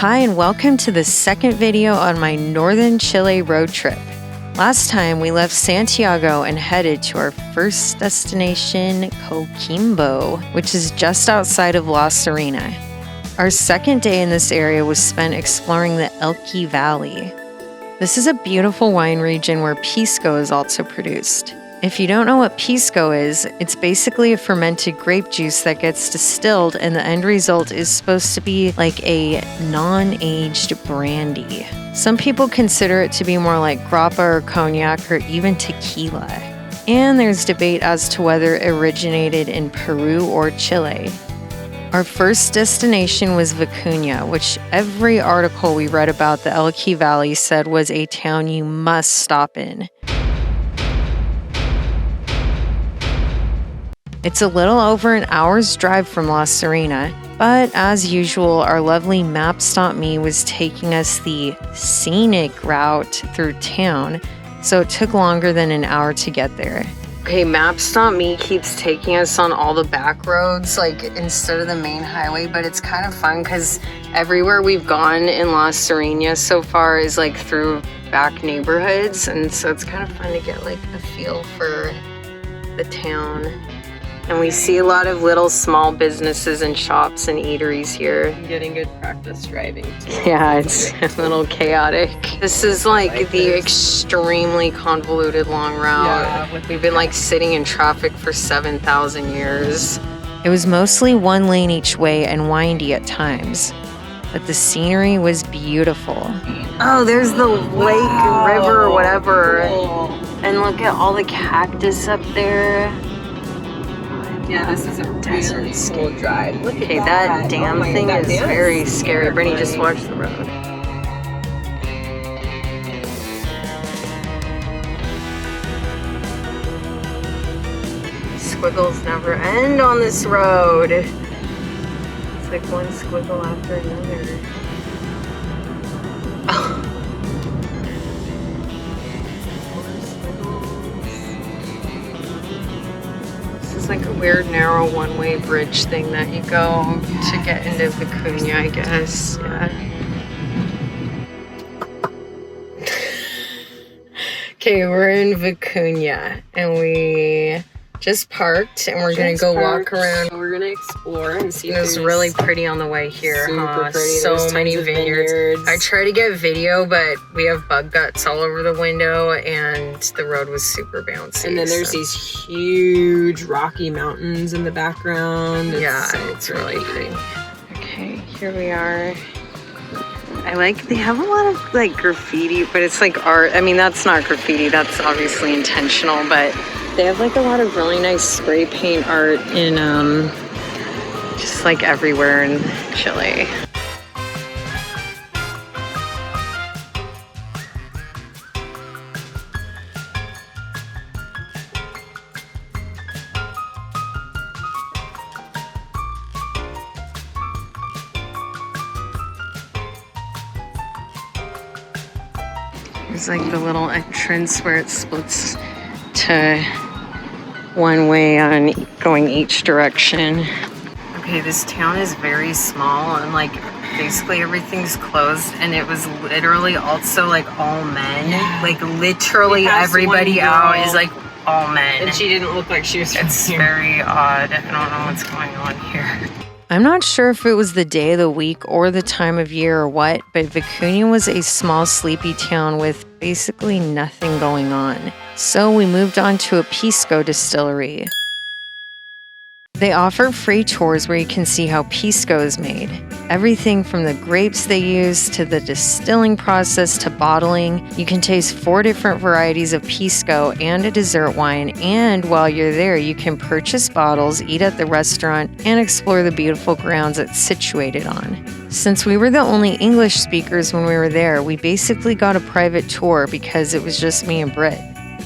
Hi and welcome to the second video on my northern Chile road trip. Last time we left Santiago and headed to our first destination, Coquimbo, which is just outside of La Serena. Our second day in this area was spent exploring the Elqui Valley. This is a beautiful wine region where Pisco is also produced. If you don't know what Pisco is, it's basically a fermented grape juice that gets distilled and the end result is supposed to be like a non-aged brandy. Some people consider it to be more like grappa or cognac or even tequila. And there's debate as to whether it originated in Peru or Chile. Our first destination was Vicuna, which every article we read about the Elqui Valley said was a town you must stop in. It's a little over an hour's drive from La Serena, but as usual, our lovely Maps.me was taking us the scenic route through town, so it took longer than an hour to get there. Okay, Maps.me keeps taking us on all the back roads, like instead of the main highway, but it's kind of fun because everywhere we've gone in La Serena so far is like through back neighborhoods, and so it's kind of fun to get like a feel for the town. And we see a lot of little small businesses and shops and eateries here. Getting good practice driving too. Yeah, it's a little chaotic. This is like the extremely convoluted long route. Yeah, we've been like sitting in traffic for 7,000 years. It was mostly one lane each way and windy at times, but the scenery was beautiful. Oh, there's the lake, river, or whatever. Cool. And look at all the cactus up there. Yeah, this is a really cool drive. Look Okay, at that damn thing that is very scary. Brittany, just watch the road. Squiggles never end on this road. It's like one squiggle after another. Oh. It's like a weird narrow one-way bridge thing that you go to get into Vicuna, I guess. Yeah. Okay, we're in Vicuna and we just parked and we're gonna go walk around. So we're gonna explore and see. It was really pretty on the way here, super pretty. So There's many tons of vineyards. I tried to get video, but we have bug guts all over the window and the road was super bouncy. And then there's these huge rocky mountains in the background. It's really pretty. Okay, here we are. They have a lot of like graffiti, but it's like art. I mean, that's not graffiti, that's obviously intentional, but they have like a lot of really nice spray paint art in just like everywhere in Chile. There's like the little entrance where it splits to one way on going each direction. Okay, this town is very small and like basically everything's closed, and it was literally also like all men. Like literally everybody out is like all men. And she didn't look like she was from It's here. very odd. I don't know what's going on here. I'm not sure if it was the day of the week or the time of year or what, but Vicuna was a small, sleepy town with basically nothing going on. So we moved on to a Pisco distillery. They offer free tours where you can see how Pisco is made. Everything from the grapes they use to the distilling process to bottling. You can taste 4 different varieties of Pisco and a dessert wine, and while you're there you can purchase bottles, eat at the restaurant, and explore the beautiful grounds it's situated on. Since we were the only English speakers when we were there, we basically got a private tour because it was just me and Britt.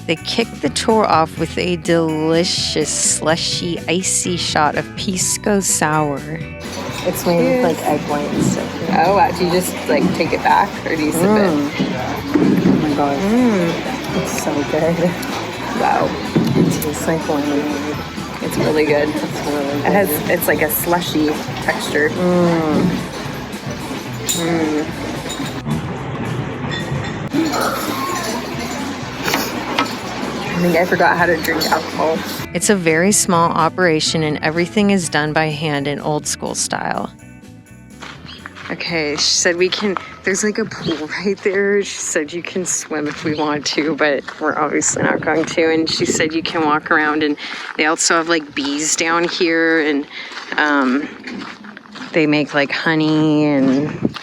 They kicked the tour off with a delicious, slushy, icy shot of Pisco Sour. It's made with like egg white and stuff. Oh wow, do you just like take it back or do you sip it? Oh my god. It's so good. Wow. It tastes like lemonade. It's really good. It's really good. It's like a slushy texture. I think I forgot how to drink alcohol. It's a very small operation and everything is done by hand in old school style. Okay, she said there's like a pool right there. She said you can swim if we want to, but we're obviously not going to. And she said you can walk around, and they also have like bees down here, and they make like honey, and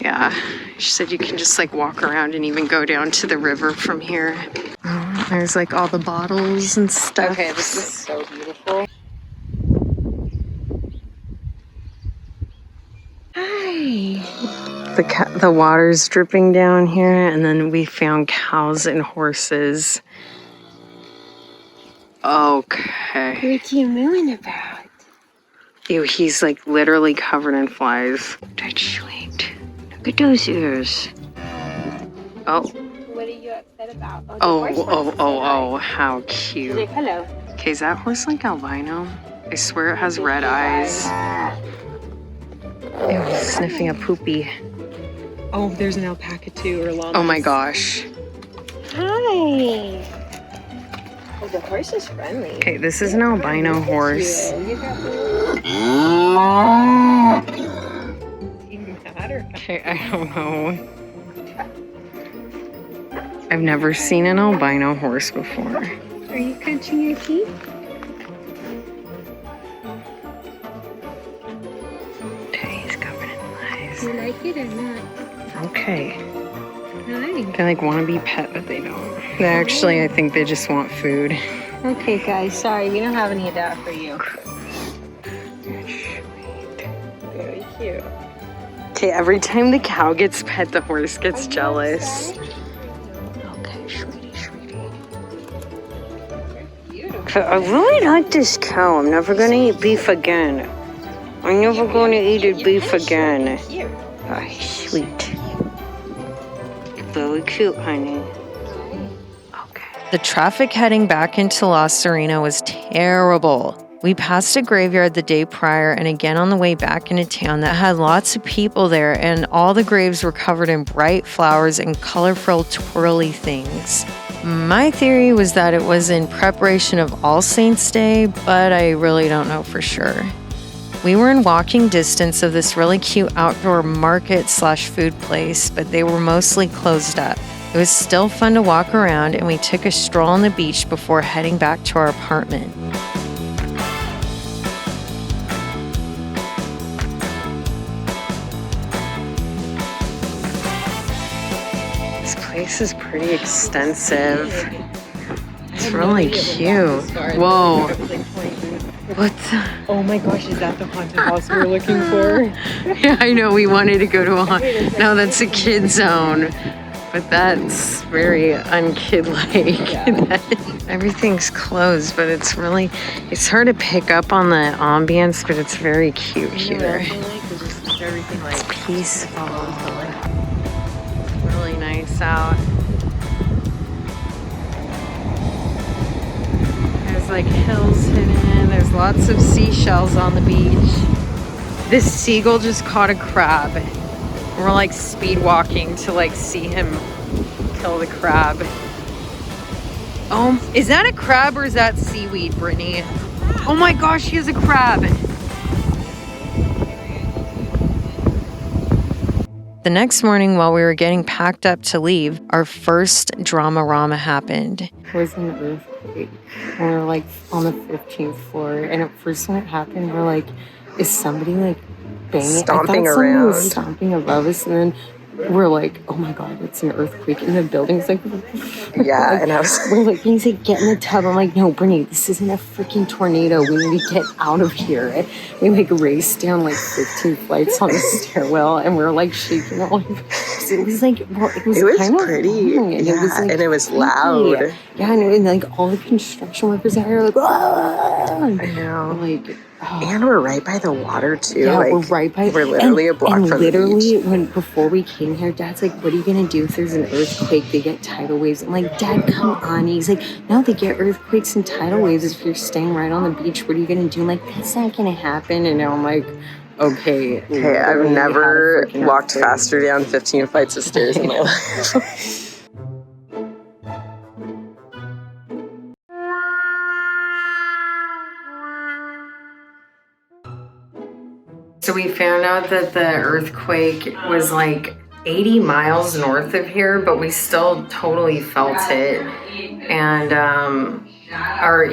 yeah. She said you can just like walk around and even go down to the river from here. There's like all the bottles and stuff. Okay, this is so beautiful. Hi. The water's dripping down here, and then we found cows and horses. Okay. What are you mooing about? Ew, he's like literally covered in flies. That's sweet. Look at those ears. Oh. What are you upset about? Oh, how cute. Hello. Okay, is that horse like albino? I swear it has red eyes. Ew, he's sniffing a poopy. Oh, there's an alpaca too, or llama. Oh my gosh. Hi. Oh, the horse is friendly. Okay, this is an albino horse. You got Okay, I don't know. I've never seen an albino horse before. Are you crunching your teeth? Okay, he's covered in flies. Do you like it or not? Okay. Hi. They like want to be pet, but they don't. Actually, I think they just want food. Okay, guys. Sorry, we don't have any of that for you. Very cute. Okay, every time the cow gets pet, the horse gets jealous. Okay, sweetie. I really like this cow. I'm never gonna eat beef again. I'm never gonna eat beef again. Oh, sweet. Very cute, honey. Okay. The traffic heading back into La Serena was terrible. We passed a graveyard the day prior and again on the way back into town that had lots of people there, and all the graves were covered in bright flowers and colorful twirly things. My theory was that it was in preparation of All Saints' Day, but I really don't know for sure. We were in walking distance of this really cute outdoor market/food place, but they were mostly closed up. It was still fun to walk around, and we took a stroll on the beach before heading back to our apartment. This place is pretty extensive. It's really cute. Whoa. What the? Oh my gosh, is that the haunted house we were looking for? Yeah, I know. We wanted to go to a haunted. No, that's a kid zone. But that's very unkid-like. Yeah. Everything's closed, but it's hard to pick up on the ambience, but it's very cute here. It's peaceful. Really nice out. There's like hills hidden. There's lots of seashells on the beach. This seagull just caught a crab. We're like speed walking to like see him kill the crab. Oh, is that a crab or is that seaweed, Brittany? Oh my gosh, he has a crab. The next morning, while we were getting packed up to leave, our first drama-rama happened. It was an earthquake. And we were like on the 15th floor. And at first when it happened, we're like, is somebody like banging? Stomping I thought around. Somebody was stomping above us. And then we're like, oh my God, it's an earthquake. And the building's like, Yeah, like, and I was we're like, he's like, get in the tub. I'm like, no, Brittany, this isn't a freaking tornado. We need to get out of here. We like raced down like 15 flights on the stairwell, and we were like shaking all over. It was like, well, it was kind of pretty. long, and Yeah, it was like, and it was loud. Yeah, and like all the construction workers out here, like, ah! I know. Like, oh. And we're right by the water too. Yeah, like, we're right by. We're literally a block and from literally, the beach. before we came here, Dad's like, "What are you gonna do if there's an earthquake? They get tidal waves." I'm like, "Dad, come on." He's like, "No, they get earthquakes and tidal waves if you're staying right on the beach. What are you gonna do?" I'm like, "That's not gonna happen." And now I'm like, Okay, I've Literally never had a freaking walked earthquake. faster down 15 flights of stairs in my life. So we found out that the earthquake was like 80 miles north of here, but we still totally felt it. And our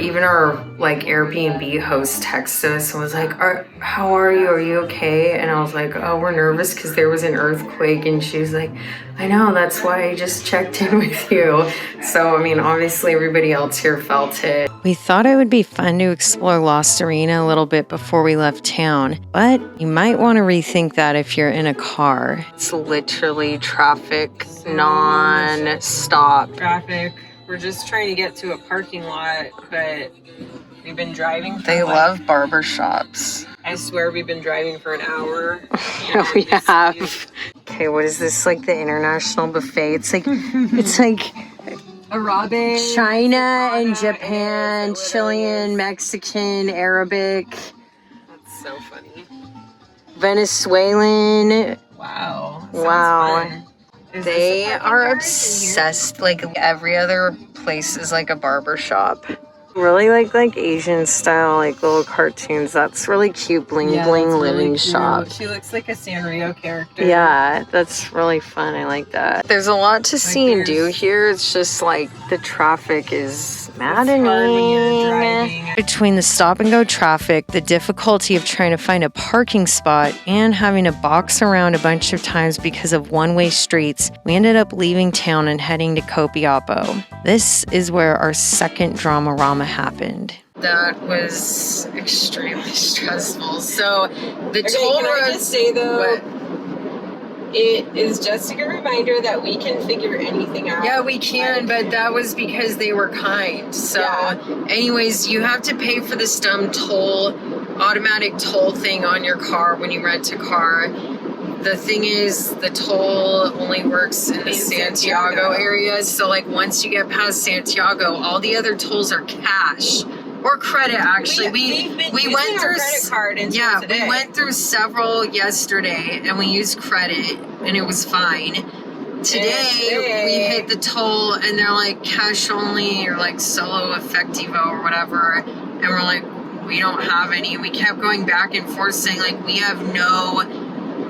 like Airbnb host texted us and was like, how are you? Are you okay? And I was like, oh, we're nervous because there was an earthquake. And she was like, I know, that's why I just checked in with you. So, I mean, obviously everybody else here felt it. We thought it would be fun to explore La Serena a little bit before we left town, but you might want to rethink that if you're in a car. It's literally traffic non-stop. Traffic. We're just trying to get to a parking lot, but we've been driving for They love barber shops. I swear we've been driving for an hour. Yeah, we have. Okay, what is this, like the international buffet? It's like Arabic, China and Japan, Chilean, Mexican, Arabic, That's so funny. Venezuelan. Wow. Wow. Fun. Is They this a parking are garage in obsessed. Like every other place is like a barber shop. Really like Asian style, like little cartoons. That's really cute. Bling here? bling that's living really cute. shop. She looks like a Sanrio character. Yeah, that's really fun. I like that. There's a lot to see and do here. It's just like the traffic is maddening. hard when you're driving. Between the stop and go traffic, the difficulty of trying to find a parking spot, and having to box around a bunch of times because of one-way streets, we ended up leaving town and heading to Copiapo. This is where our second drama-rama happened. That was extremely stressful. So the toll Can I roads. just say though, What? it is just a good reminder that we can figure anything out. Yeah, we can, but that was because they were kind. So, anyways, you have to pay for this dumb toll, automatic toll thing on your car when you rent a car. The thing is, the toll only works in the Santiago area. So, like, once you get past Santiago, all the other tolls are cash. Or credit, actually. We went through credit card we went through several yesterday, and we used credit, and it was fine. Today we hit the toll, and they're like cash only, or like solo effectivo or whatever, and we're like, we don't have any. We kept going back and forth saying like, we have no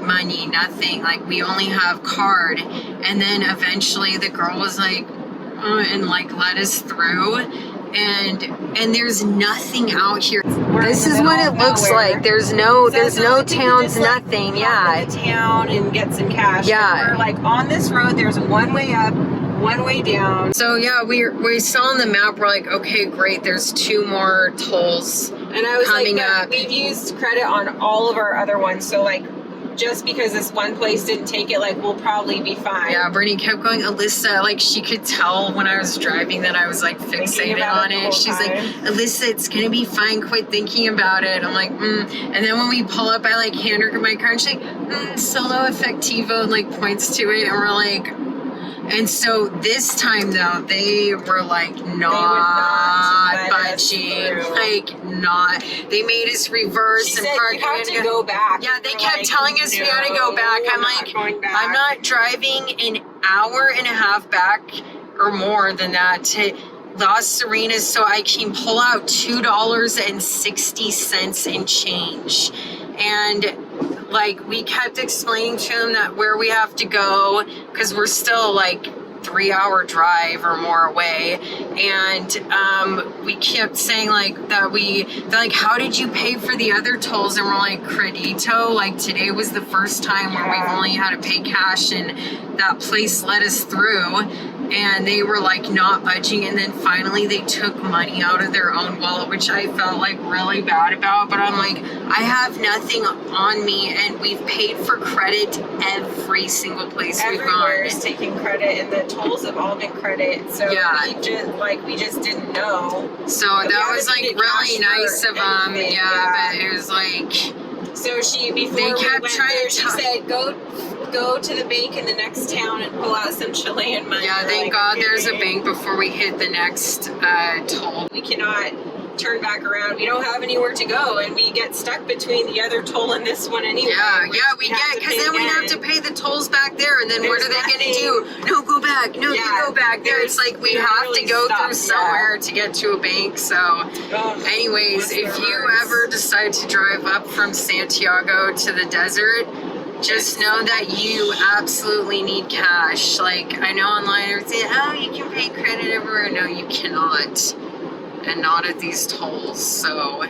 money, nothing. Like, we only have card. And then eventually the girl was like, and like let us through. And there's nothing out here. This is what it looks like. There's no towns, nothing. Yeah. Town and get some cash. Yeah. We're like on this road. There's one way up, one way down. So yeah, we saw on the map. We're like, okay, great. There's 2 more tolls. And I was coming like, up. We've used credit on all of our other ones. So like, just because this one place didn't take it, like, we'll probably be fine. Yeah, Brittany kept going, Alyssa, like, she could tell when I was driving that I was, like, fixated on it. She's like, Alyssa, it's gonna be fine, quit thinking about it. I'm like, And then when we pull up, I, like, hand her my card, and she's like, solo effectivo, and, like, points to it, and we're like, and so this time, though, they were, like, not budging. Like, not. They made us reverse and park. You have to go back. Yeah, they kept telling us we had to go back. I'm like, I'm not driving an hour and a half back or more than that to La Serena so I can pull out $2.60 in change. And like, we kept explaining to him that where we have to go, because we're still like 3-hour drive or more away, and we kept saying like they're like, how did you pay for the other tolls? And we're like, credito. Like, today was the first time where we've only had to pay cash, and that place let us through. And they were like not budging, and then finally they took money out of their own wallet, which I felt like really bad about. But I'm like, I have nothing on me, and we've paid for credit every single place we've gone. Everywhere is taking credit, and the tolls have all been credit. So yeah, we just didn't know. So that was like really nice of them. Yeah, but it was like, so she said go to the bank in the next town and pull out some Chilean money. Yeah, thank God there's a bank before we hit the next toll. We cannot turn back around. We don't have anywhere to go, and we get stuck between the other toll and this one anyway. Yeah, we get, because then we have to pay the tolls back there, and then what are they going to do? No, go back. No, you go back there. It's like we have to go through somewhere to get to a bank. So anyways, if you ever decide to drive up from Santiago to the desert, just know that you absolutely need cash. Like, I know online they're saying, oh, you can pay credit everywhere. No, you cannot. And not at these tolls. So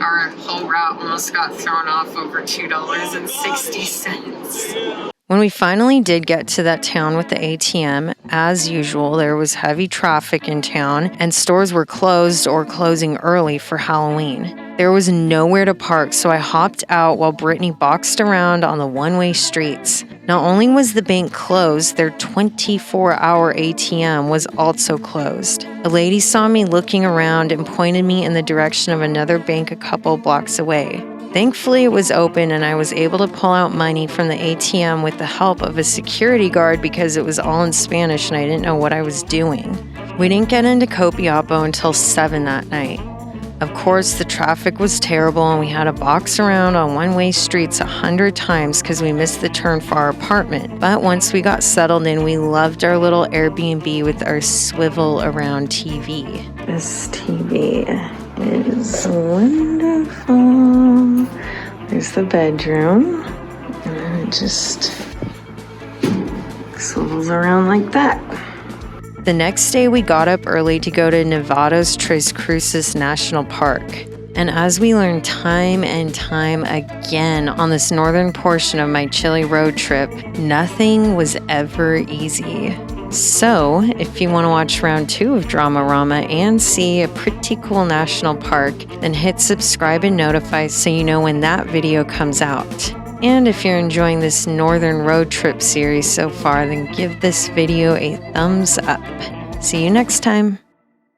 our whole route almost got thrown off over $2.60. When we finally did get to that town with the ATM, as usual, there was heavy traffic in town and stores were closed or closing early for Halloween. There was nowhere to park, so I hopped out while Brittany boxed around on the one-way streets. Not only was the bank closed, their 24-hour ATM was also closed. A lady saw me looking around and pointed me in the direction of another bank a couple blocks away. Thankfully, it was open and I was able to pull out money from the ATM with the help of a security guard because it was all in Spanish and I didn't know what I was doing. We didn't get into Copiapo until 7 that night. Of course, the traffic was terrible and we had to box around on one-way streets 100 times because we missed the turn for our apartment. But once we got settled in, we loved our little Airbnb with our swivel around TV. This TV is wonderful. There's the bedroom, and then it just swivels around like that. The next day, we got up early to go to Nevada's Tres Cruces National Park. And as we learned time and time again on this northern portion of my Chile road trip, nothing was ever easy. So, if you want to watch round 2 of Dramarama and see a pretty cool national park, then hit subscribe and notify so you know when that video comes out. And if you're enjoying this Northern Road Trip series so far, then give this video a thumbs up. See you next time.